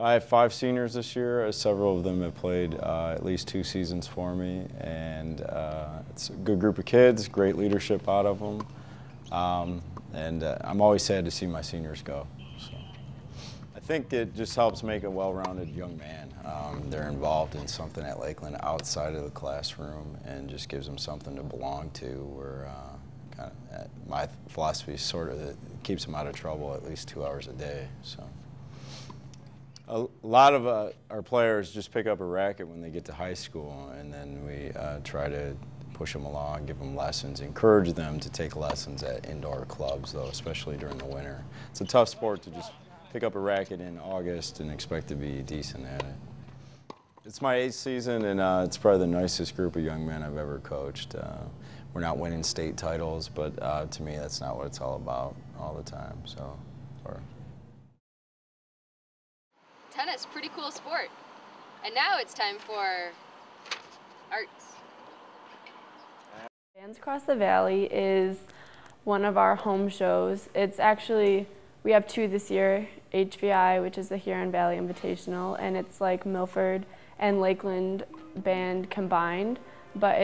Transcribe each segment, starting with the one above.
I have 5 seniors this year. Several of them have played at least 2 seasons for me, and it's a good group of kids, great leadership out of them, and I'm always sad to see my seniors go. So I think it just helps make a well-rounded young man. They're involved in something at Lakeland outside of the classroom, and just gives them something to belong to. Where my philosophy is sort of that it keeps them out of trouble at least 2 hours a day. So. A lot of our players just pick up a racket when they get to high school, and then we try to push them along, give them lessons, encourage them to take lessons at indoor clubs, though, especially during the winter. It's a tough sport to just pick up a racket in August and expect to be decent at it. It's my 8th season, and it's probably the nicest group of young men I've ever coached. We're not winning state titles, but to me, that's not what it's all about all the time. So. Tennis, pretty cool sport. And now it's time for arts. Bands Across the Valley is one of our home shows. It's actually, we have 2 this year, HVI, which is the Huron Valley Invitational, and it's like Milford and Lakeland band combined, but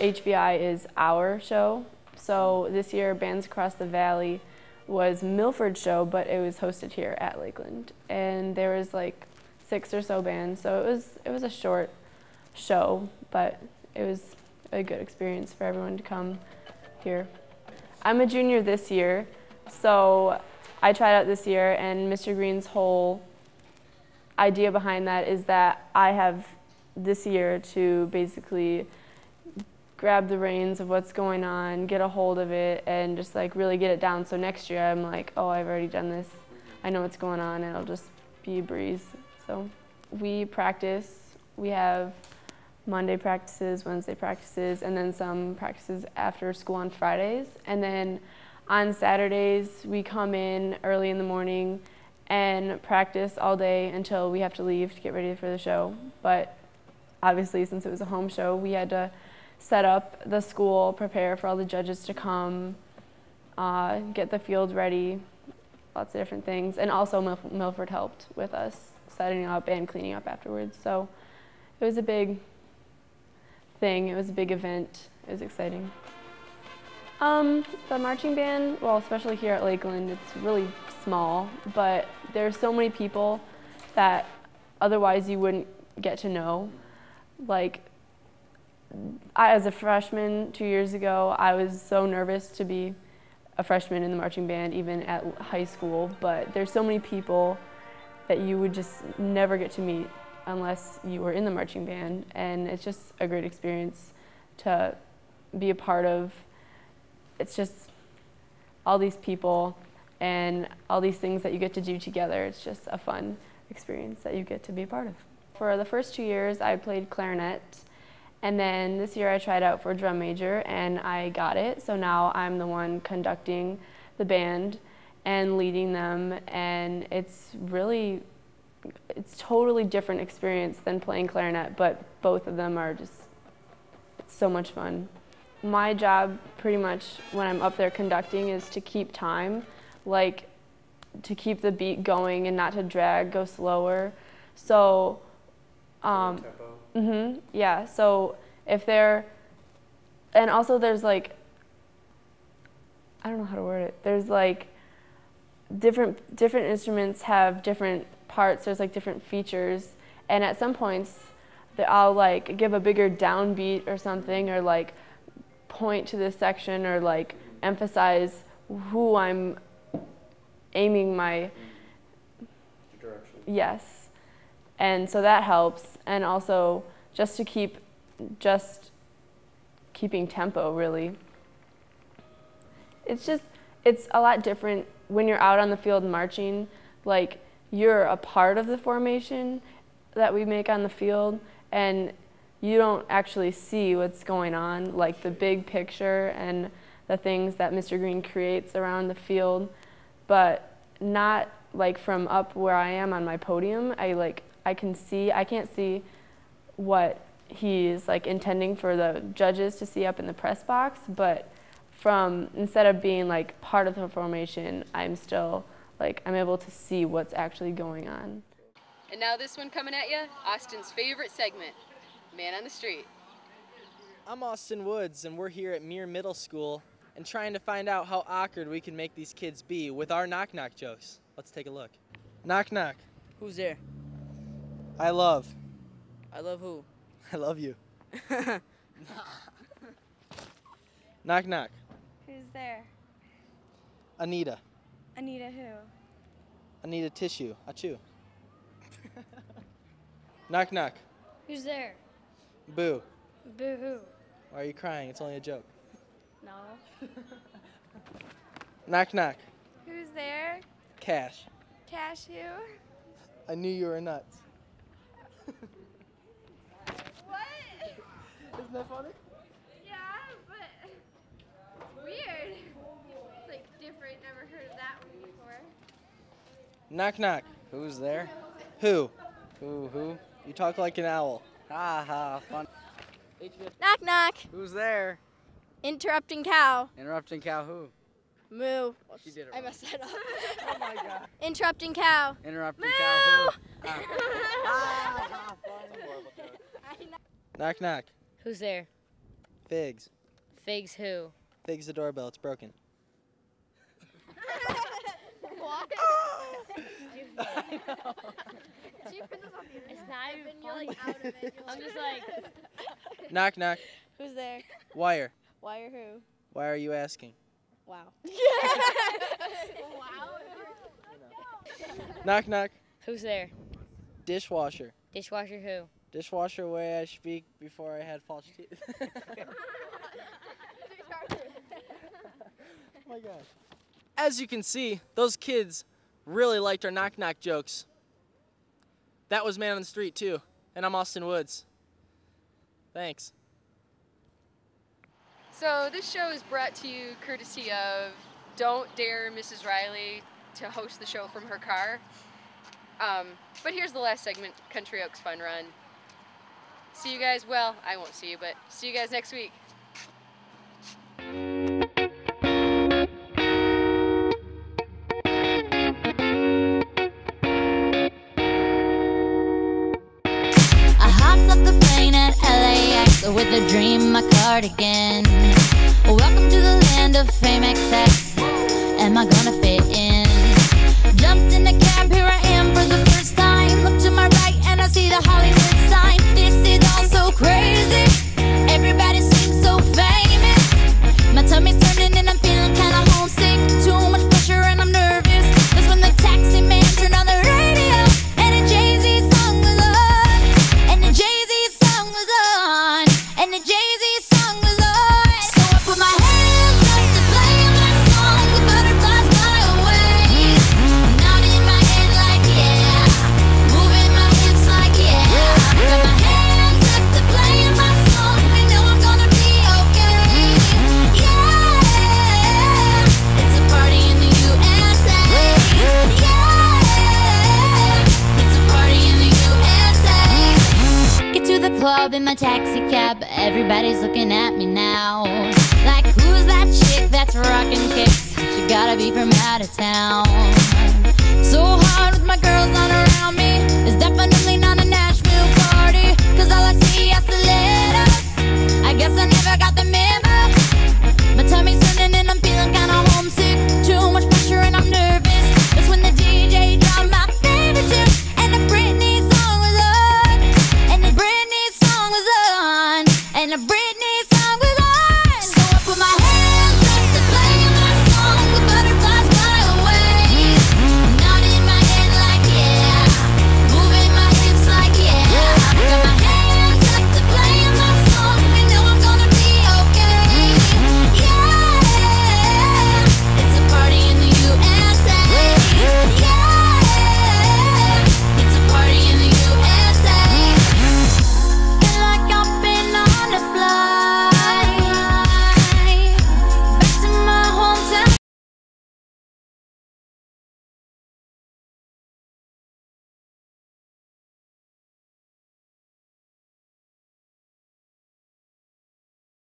HVI is our show. So this year, Bands Across the Valley was Milford's show, but it was hosted here at Lakeland, and there was like 6 or so bands, so it was a short show, but it was a good experience for everyone to come here. I'm a junior this year, so I tried out this year, and Mr. Green's whole idea behind that is that I have this year to basically grab the reins of what's going on, get a hold of it, and just like really get it down. So next year I'm like, oh, I've already done this. I know what's going on, and it'll just be a breeze. So we practice. We have Monday practices, Wednesday practices, and then some practices after school on Fridays. And then on Saturdays we come in early in the morning and practice all day until we have to leave to get ready for the show. But obviously, since it was a home show, we had to set up the school, prepare for all the judges to come, get the field ready, lots of different things. And also Milford helped with us setting up and cleaning up afterwards. So it was a big thing. It was a big event. It was exciting. The marching band, well, especially here at Lakeland, it's really small, but there's so many people that otherwise you wouldn't get to know. Like, as a freshman 2 years ago, I was so nervous to be a freshman in the marching band, even at high school, but there's so many people that you would just never get to meet unless you were in the marching band, and it's just a great experience to be a part of. It's just all these people and all these things that you get to do together. It's just a fun experience that you get to be a part of. For the first 2 years, I played clarinet. And then this year I tried out for drum major, and I got it. So now I'm the one conducting the band and leading them, and it's totally different experience than playing clarinet, but both of them are just so much fun. My job pretty much when I'm up there conducting is to keep time, like to keep the beat going and not to drag, go slower. So yeah, so if they're, and also there's like, I don't know how to word it, there's like different instruments have different parts, there's like different features, and at some points I'll like give a bigger downbeat or something, or like point to this section, or like emphasize who I'm aiming my direction. Yes. And so that helps, and also just to keep keeping tempo, really. It's a lot different when you're out on the field marching. Like, you're a part of the formation that we make on the field, and you don't actually see what's going on, like the big picture and the things that Mr. Green creates around the field, but not like from up where I am on my podium. I can't see what he's like intending for the judges to see up in the press box, but instead of being like part of the formation, I'm still like, I'm able to see what's actually going on. And now this one coming at you, Austin's favorite segment, Man on the Street. I'm Austin Woods, and we're here at Muir Middle School and trying to find out how awkward we can make these kids be with our knock-knock jokes. Let's take a look. Knock-knock. Who's there? I love. I love who? I love you. Knock-knock. Who's there? Anita. Anita who? I need a tissue. Achoo. Knock-knock. Who's there? Boo. Boo hoo. Why are you crying? It's only a joke. No. Knock-knock. Who's there? Cash. Cashew. I knew you were nuts. What? Isn't that funny? Yeah, but weird. It's like different. Never heard of that one before. Knock-knock. Who's there? Who? Who? You talk like an owl. Ha ha, fun. Knock knock. Who's there? Interrupting cow. Interrupting cow who? Moo. She did it I wrong. messed that up. Oh my God. Interrupting cow. Interrupting cow who? Knock-knock. Who's there? Figs. Figs who? Figs the doorbell. It's broken. What? It's not even funny. I'm just like, Knock-knock. Who's there? Wire. Why or who? Why are you asking? Wow. Knock-knock. who's there? Dishwasher. Dishwasher who? Dishwasher way I speak before I had false teeth. Oh my gosh. As you can see, those kids really liked our knock-knock jokes. That was Man on the Street too, and I'm Austin Woods. Thanks. So this show is brought to you courtesy of Don't Dare Mrs. Riley to host the show from her car. But here's the last segment, Country Oaks Fun Run. See you guys, well, I won't see you, but see you guys next week. I hopped off the plane at LAX with a dream, my cardigan. Welcome to the land of fame excess. Am I gonna fit in? Jumped in the cab, here I am for the first time. Look to my right and I see the Hollywood sign. This is all so crazy. Everybody seems so famous. My tummy's turning and I'm feeling kinda homesick. Too much pressure and I'm nervous. That's when the taxi man turned on the radio and a Jay-Z song was on. And the Jay-Z song was on. And the Jay-Z song was on. So I put my hands up to play my song. The butterflies fly away. Nodding my head like yeah. Moving my hips like yeah. Got my hands up to play my song. I know I'm gonna be okay. Yeah. It's a party in the USA. Yeah. It's a party in the USA. Get to the club in my taxi cab. Everybody's looking at me now. Like, who's that chick that's rockin' kicks? She gotta be from out of town. So hard